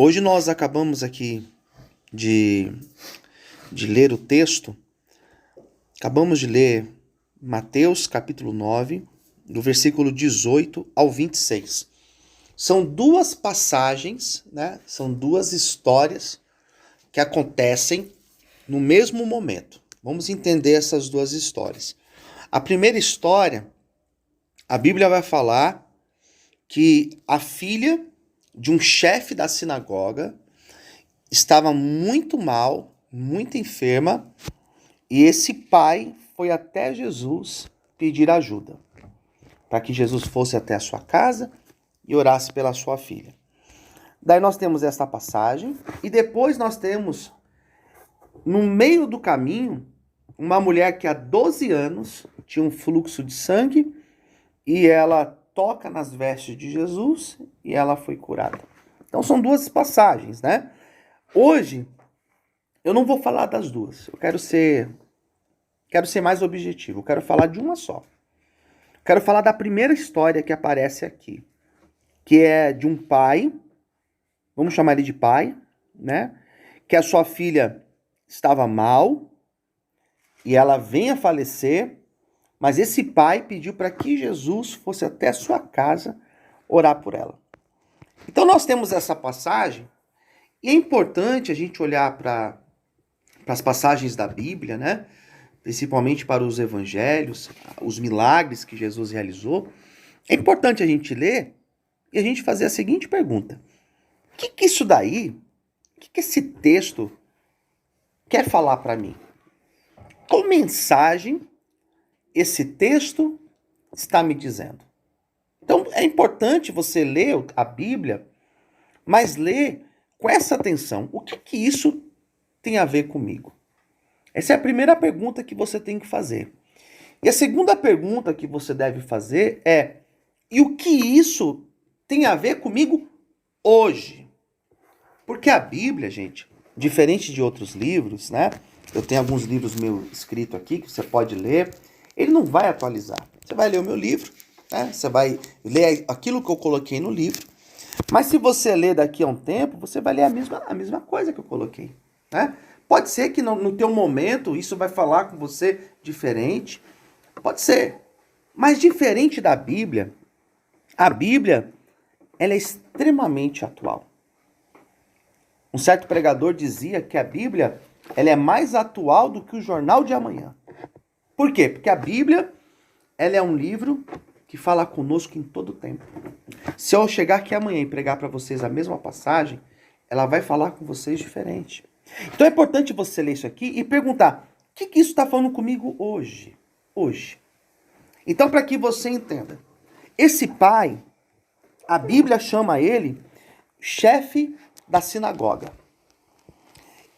Hoje nós acabamos aqui de ler o texto, acabamos de ler Mateus capítulo 9, do versículo 18 ao 26. São duas passagens, né? São duas histórias que acontecem no mesmo momento. Vamos entender essas duas histórias. A primeira história, a Bíblia vai falar que a filha de um chefe da sinagoga estava muito mal, muito enferma, e esse pai foi até Jesus pedir ajuda, para que Jesus fosse até a sua casa e orasse pela sua filha. Daí nós temos essa passagem, e depois nós temos, no meio do caminho, uma mulher que há 12 anos tinha um fluxo de sangue, e ela toca nas vestes de Jesus e ela foi curada. Então são duas passagens, né? Hoje eu não vou falar das duas. Eu quero ser mais objetivo. Eu quero falar de uma só. Quero falar da primeira história que aparece aqui, que é de um pai, vamos chamar ele de pai, né? Que a sua filha estava mal e ela vem a falecer. Mas esse pai pediu para que Jesus fosse até a sua casa orar por ela. Então nós temos essa passagem, e é importante a gente olhar para as passagens da Bíblia, né? Principalmente para os evangelhos, os milagres que Jesus realizou. É importante a gente ler e a gente fazer a seguinte pergunta: o que isso daí, o que esse texto quer falar para mim? Qual mensagem esse texto está me dizendo? Então é importante você ler a Bíblia, mas ler com essa atenção. O que isso tem a ver comigo? Essa é a primeira pergunta que você tem que fazer. E a segunda pergunta que você deve fazer é: e o que isso tem a ver comigo hoje? Porque a Bíblia, gente, diferente de outros livros, né? Eu tenho alguns livros meus escritos aqui que você pode ler. Ele não vai atualizar. Você vai ler o meu livro, né? Você vai ler aquilo que eu coloquei no livro. Mas se você ler daqui a um tempo, você vai ler a mesma coisa que eu coloquei, né? Pode ser que no teu momento isso vai falar com você diferente. Pode ser. Mas diferente da Bíblia, a Bíblia ela é extremamente atual. Um certo pregador dizia que a Bíblia ela é mais atual do que o jornal de amanhã. Por quê? Porque a Bíblia ela é um livro que fala conosco em todo o tempo. Se eu chegar aqui amanhã e pregar para vocês a mesma passagem, ela vai falar com vocês diferente. Então é importante você ler isso aqui e perguntar: o que isso está falando comigo hoje? Hoje. Então, para que você entenda, esse pai, a Bíblia chama ele chefe da sinagoga.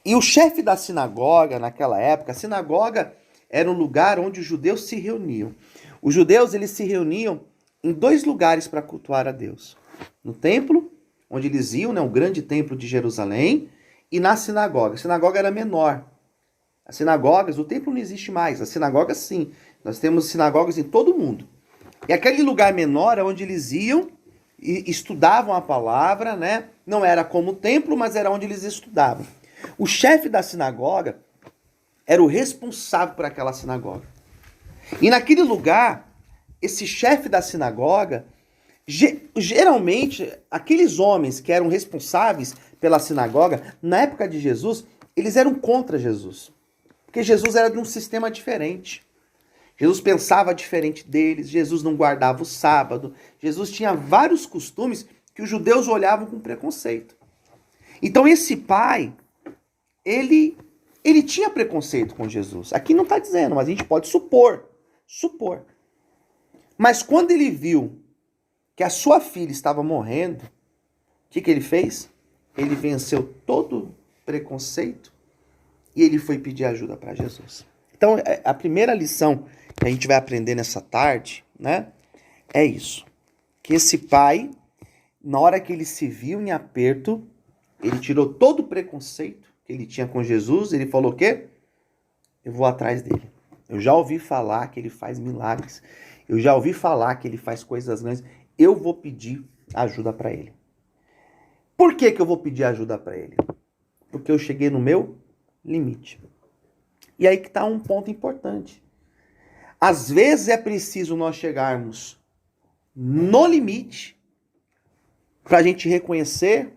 E o chefe da sinagoga, naquela época, a sinagoga era um lugar onde os judeus se reuniam. Os judeus eles se reuniam em dois lugares para cultuar a Deus. No templo, onde eles iam, né, o grande templo de Jerusalém, e na sinagoga. A sinagoga era menor. As sinagogas, o templo não existe mais. As sinagogas sim. Nós temos sinagogas em todo o mundo. E aquele lugar menor é onde eles iam e estudavam a palavra, né? Não era como o templo, mas era onde eles estudavam. O chefe da sinagoga era o responsável por aquela sinagoga. E naquele lugar, esse chefe da sinagoga, geralmente, aqueles homens que eram responsáveis pela sinagoga, na época de Jesus, eles eram contra Jesus. Porque Jesus era de um sistema diferente. Jesus pensava diferente deles, Jesus não guardava o sábado, Jesus tinha vários costumes que os judeus olhavam com preconceito. Então esse pai, ele tinha preconceito com Jesus. Aqui não está dizendo, mas a gente pode supor. Mas quando ele viu que a sua filha estava morrendo, o que ele fez? Ele venceu todo preconceito e ele foi pedir ajuda para Jesus. Então, a primeira lição que a gente vai aprender nessa tarde, né, é isso. Que esse pai, na hora que ele se viu em aperto, ele tirou todo o preconceito que ele tinha com Jesus, ele falou o quê? Eu vou atrás dele. Eu já ouvi falar que ele faz milagres. Eu já ouvi falar que ele faz coisas grandes. Eu vou pedir ajuda para ele. Por que que eu vou pedir ajuda para ele? Porque eu cheguei no meu limite. E aí que está um ponto importante. Às vezes é preciso nós chegarmos no limite para a gente reconhecer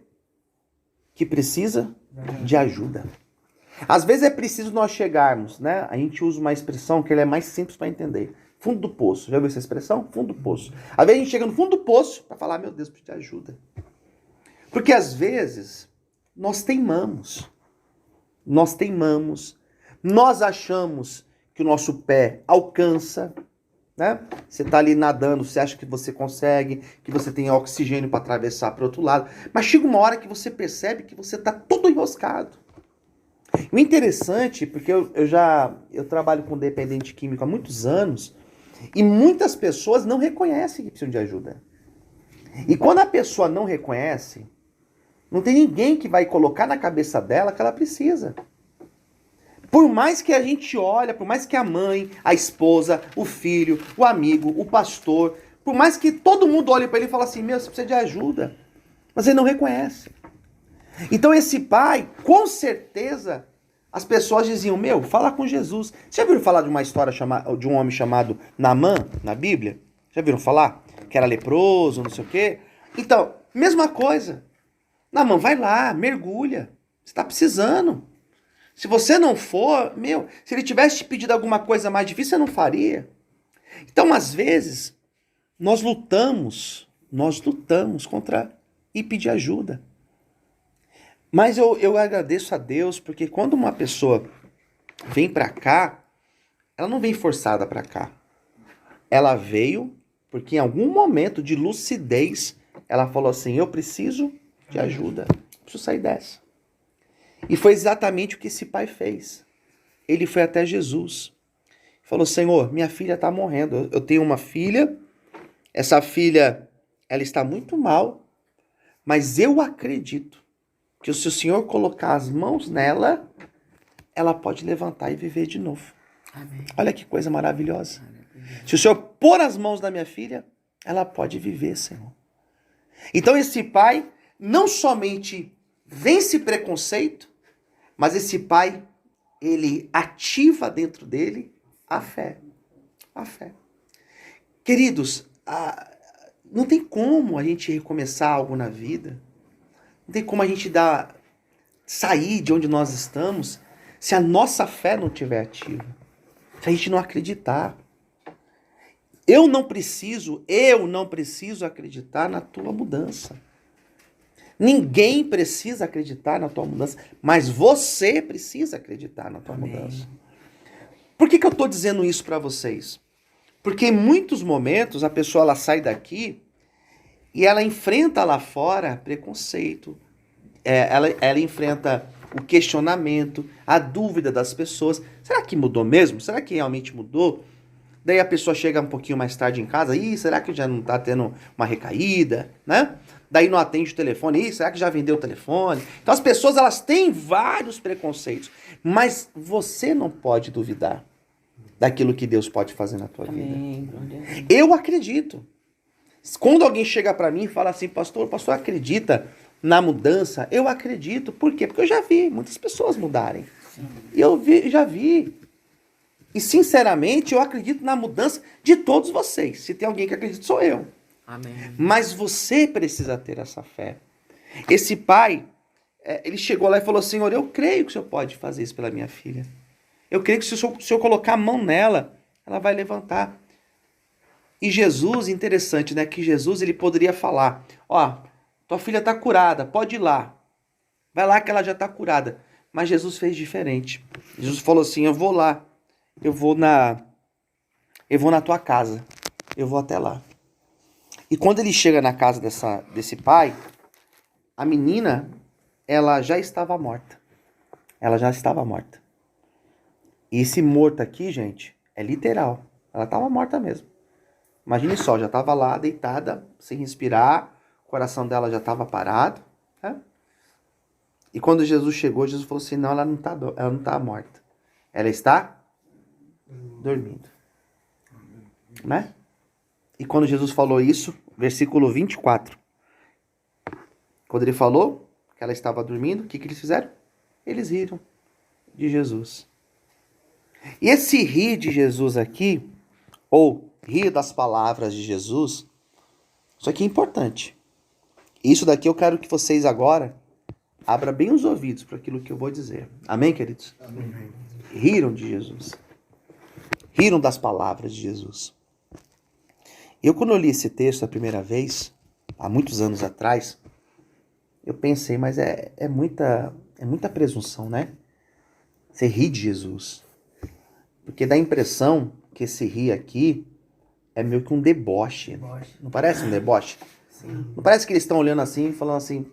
que precisa de ajuda. Às vezes é preciso nós chegarmos, né? A gente usa uma expressão que ela é mais simples para entender. Fundo do poço. Já viu essa expressão? Fundo do poço. Às vezes a gente chega no fundo do poço para falar, meu Deus, preciso de ajuda. Porque às vezes nós teimamos. Nós achamos que o nosso pé alcança, né? Você está ali nadando, você acha que você consegue, que você tem oxigênio para atravessar para o outro lado, mas chega uma hora que você percebe que você está todo enroscado. O interessante, porque eu trabalho com dependente químico há muitos anos, e muitas pessoas não reconhecem que precisam de ajuda. E quando a pessoa não reconhece, não tem ninguém que vai colocar na cabeça dela que ela precisa. Por mais que a gente olhe, por mais que a mãe, a esposa, o filho, o amigo, o pastor, por mais que todo mundo olhe para ele e fale assim, meu, você precisa de ajuda. Mas ele não reconhece. Então esse pai, com certeza, as pessoas diziam, meu, fala com Jesus. Já viram falar de uma história de um homem chamado Naamã, na Bíblia? Já viram falar? Que era leproso, não sei o quê. Então, mesma coisa. Naamã, vai lá, mergulha. Você está precisando. Se você não for, meu, se ele tivesse te pedido alguma coisa mais difícil, você não faria. Então, às vezes, nós lutamos contra e pedir ajuda. Mas eu agradeço a Deus, porque quando uma pessoa vem para cá, ela não vem forçada para cá. Ela veio porque em algum momento de lucidez, ela falou assim, eu preciso de ajuda, preciso sair dessa. E foi exatamente o que esse pai fez. Ele foi até Jesus. Falou, Senhor, minha filha está morrendo. Eu tenho uma filha, essa filha, ela está muito mal, mas eu acredito que se o Senhor colocar as mãos nela, ela pode levantar e viver de novo. Amém. Olha que coisa maravilhosa. Se o Senhor pôr as mãos na minha filha, ela pode viver, Senhor. Então esse pai não somente vence preconceito, mas esse pai, ele ativa dentro dele a fé. A fé. Queridos, não tem como a gente recomeçar algo na vida. Não tem como a gente sair de onde nós estamos se a nossa fé não estiver ativa. Se a gente não acreditar. Eu não preciso acreditar na tua mudança. Ninguém precisa acreditar na tua mudança, mas você precisa acreditar na tua mudança. Por que eu estou dizendo isso para vocês? Porque em muitos momentos a pessoa ela sai daqui e ela enfrenta lá fora preconceito, ela enfrenta o questionamento, a dúvida das pessoas. Será que mudou mesmo? Será que realmente mudou? Daí a pessoa chega um pouquinho mais tarde em casa, será que já não está tendo uma recaída, né? Daí não atende o telefone, será que já vendeu o telefone? Então as pessoas elas têm vários preconceitos, mas você não pode duvidar daquilo que Deus pode fazer na tua vida. Eu acredito. Quando alguém chega para mim e fala assim, pastor acredita na mudança? Eu acredito. Por quê? Porque eu já vi muitas pessoas mudarem. E já vi. E sinceramente, eu acredito na mudança de todos vocês. Se tem alguém que acredita, sou eu. Amém. Mas você precisa ter essa fé. Esse pai, ele chegou lá e falou, Senhor, eu creio que o Senhor pode fazer isso pela minha filha. Eu creio que se o Senhor colocar a mão nela, ela vai levantar. E Jesus, interessante, né? Que Jesus, ele poderia falar, tua filha está curada, pode ir lá. Vai lá que ela já está curada. Mas Jesus fez diferente. Jesus falou assim, eu vou lá. Eu vou na tua casa. Eu vou até lá. E quando ele chega na casa desse pai, a menina, ela já estava morta. Ela já estava morta. E esse morto aqui, gente, é literal. Ela estava morta mesmo. Imagine só, já estava lá deitada, sem respirar. O coração dela já estava parado. Né? E quando Jesus chegou, Jesus falou assim, não, ela não está morta. Ela está dormindo. Né? E quando Jesus falou isso, versículo 24. Quando ele falou que ela estava dormindo, o que eles fizeram? Eles riram de Jesus. E esse rir de Jesus aqui, ou rir das palavras de Jesus, isso aqui é importante. Isso daqui eu quero que vocês agora abram bem os ouvidos para aquilo que eu vou dizer. Amém, queridos? Amém. Riram de Jesus. Riram das palavras de Jesus. Eu, quando eu li esse texto a primeira vez, há muitos anos atrás, eu pensei, mas é muita presunção, né? Você ri de Jesus. Porque dá a impressão que esse rir aqui é meio que um deboche. Não parece um deboche? Sim. Não parece que eles estão olhando assim e falando assim,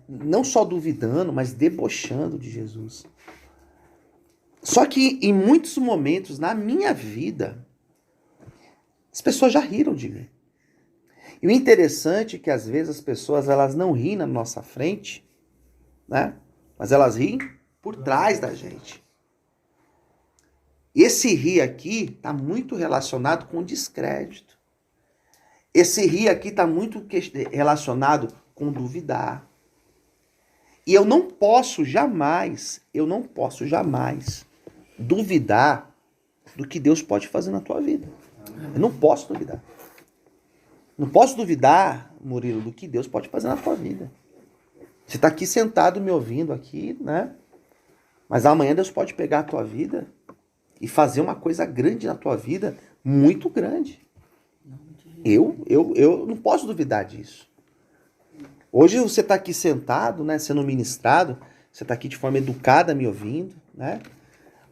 não só duvidando, mas debochando de Jesus. Só que em muitos momentos na minha vida, as pessoas já riram de mim. E o interessante é que às vezes as pessoas elas não riem na nossa frente, né? Mas elas riem por trás da gente. E esse rir aqui está muito relacionado com descrédito. Esse rir aqui está muito relacionado com duvidar. E eu não posso jamais duvidar do que Deus pode fazer na tua vida. Eu não posso duvidar. Não posso duvidar, Murilo, do que Deus pode fazer na tua vida. Você está aqui sentado me ouvindo aqui, né? Mas amanhã Deus pode pegar a tua vida e fazer uma coisa grande na tua vida, muito grande. Eu não posso duvidar disso. Hoje você está aqui sentado, né, sendo ministrado, você está aqui de forma educada me ouvindo, né?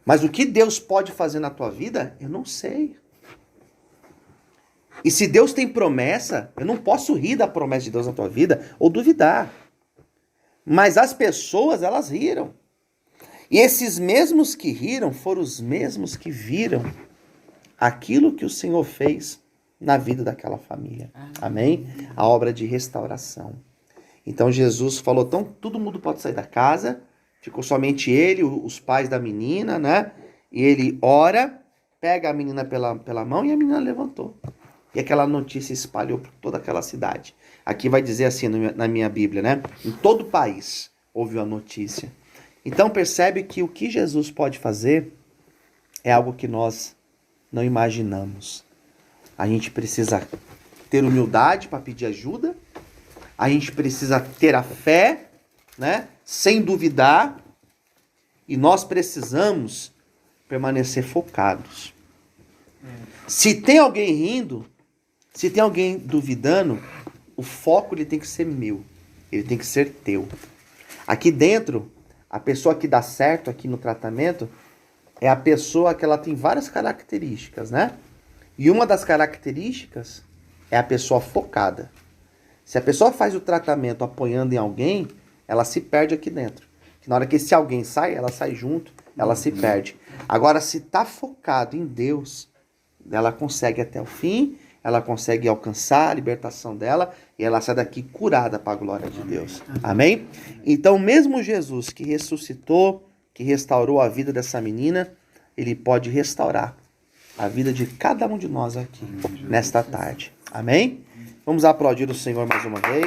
Mas o que Deus pode fazer na tua vida, eu não sei. E se Deus tem promessa, eu não posso rir da promessa de Deus na tua vida ou duvidar. Mas as pessoas, elas riram. E esses mesmos que riram foram os mesmos que viram aquilo que o Senhor fez na vida daquela família. Amém? A obra de restauração. Então Jesus falou, então todo mundo pode sair da casa, ficou somente ele, os pais da menina, né? E ele ora, pega a menina pela mão e a menina levantou. E aquela notícia espalhou por toda aquela cidade. Aqui vai dizer assim na minha Bíblia, né? Em todo o país houve a notícia. Então percebe que o que Jesus pode fazer é algo que nós não imaginamos. A gente precisa ter humildade para pedir ajuda. A gente precisa ter a fé, né? Sem duvidar. E nós precisamos permanecer focados. Se tem alguém rindo, se tem alguém duvidando, o foco ele tem que ser meu. Ele tem que ser teu. Aqui dentro, a pessoa que dá certo aqui no tratamento é a pessoa que ela tem várias características, né? E uma das características é a pessoa focada. Se a pessoa faz o tratamento apoiando em alguém, ela se perde aqui dentro. Na hora que esse alguém sai, ela sai junto, ela se perde. Agora, se está focado em Deus, ela consegue até o fim, ela consegue alcançar a libertação dela e ela sai daqui curada para a glória de Deus. Amém? Então, mesmo Jesus que ressuscitou, que restaurou a vida dessa menina, ele pode restaurar a vida de cada um de nós aqui, nesta tarde. Amém? Vamos aplaudir o Senhor mais uma vez.